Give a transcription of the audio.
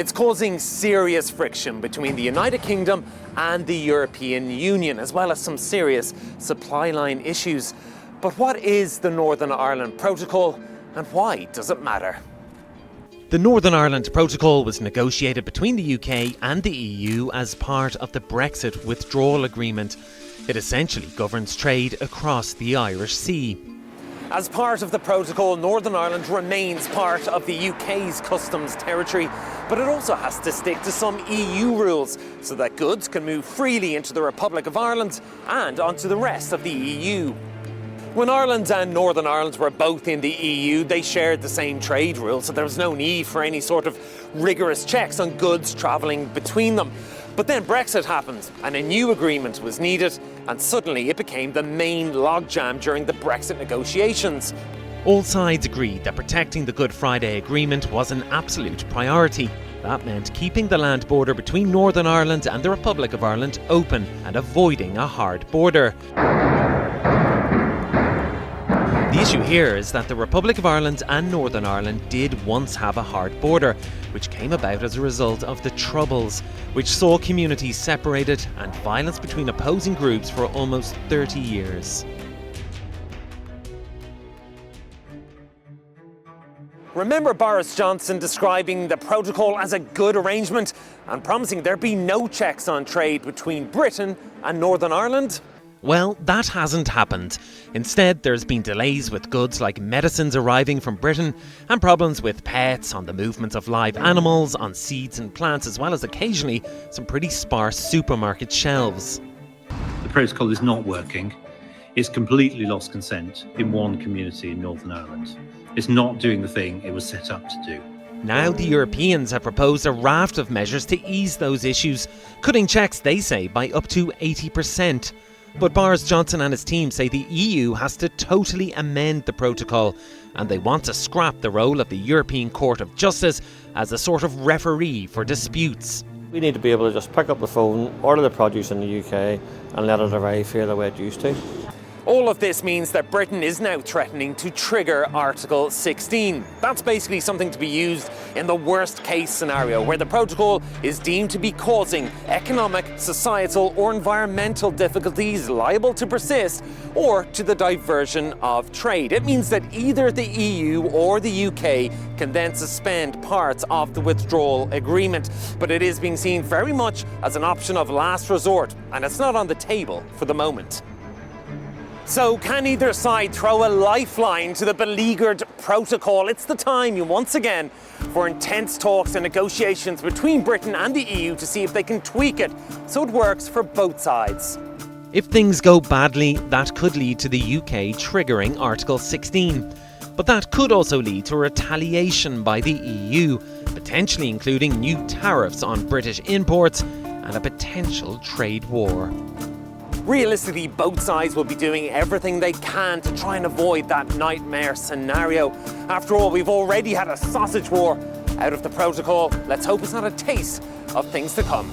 It's causing serious friction between the United Kingdom and the European Union, as well as some serious supply line issues. But what is the Northern Ireland Protocol and why does it matter? The Northern Ireland Protocol was negotiated between the UK and the EU as part of the Brexit withdrawal agreement. It essentially governs trade across the Irish Sea. As part of the protocol, Northern Ireland remains part of the UK's customs territory, but it also has to stick to some EU rules so that goods can move freely into the Republic of Ireland and onto the rest of the EU. When Ireland and Northern Ireland were both in the EU, they shared the same trade rules, so there was no need for any sort of rigorous checks on goods travelling between them. But then Brexit happened and a new agreement was needed, and suddenly it became the main logjam during the Brexit negotiations. All sides agreed that protecting the Good Friday Agreement was an absolute priority. That meant keeping the land border between Northern Ireland and the Republic of Ireland open and avoiding a hard border. The issue here is that the Republic of Ireland and Northern Ireland did once have a hard border, which came about as a result of the Troubles, which saw communities separated and violence between opposing groups for almost 30 years. Remember Boris Johnson describing the protocol as a good arrangement and promising there'd be no checks on trade between Britain and Northern Ireland? Well, that hasn't happened. Instead, there's been delays with goods like medicines arriving from Britain and problems with pets, on the movement of live animals, on seeds and plants, as well as occasionally some pretty sparse supermarket shelves. The protocol is not working. It's completely lost consent in one community in Northern Ireland. It's not doing the thing it was set up to do. Now the Europeans have proposed a raft of measures to ease those issues, cutting checks, they say, by up to 80%. But Boris Johnson and his team say the EU has to totally amend the protocol, and they want to scrap the role of the European Court of Justice as a sort of referee for disputes. We need to be able to just pick up the phone, order the produce in the UK and let it arrive here the way it used to. All of this means that Britain is now threatening to trigger Article 16. That's basically something to be used in the worst case scenario, where the protocol is deemed to be causing economic, societal or environmental difficulties liable to persist, or to the diversion of trade. It means that either the EU or the UK can then suspend parts of the withdrawal agreement. But it is being seen very much as an option of last resort, and it's not on the table for the moment. So can either side throw a lifeline to the beleaguered protocol? It's the time, once again, for intense talks and negotiations between Britain and the EU to see if they can tweak it so it works for both sides. If things go badly, that could lead to the UK triggering Article 16. But that could also lead to retaliation by the EU, potentially including new tariffs on British imports and a potential trade war. Realistically, both sides will be doing everything they can to try and avoid that nightmare scenario. After all, we've already had a sausage war out of the protocol. Let's hope it's not a taste of things to come.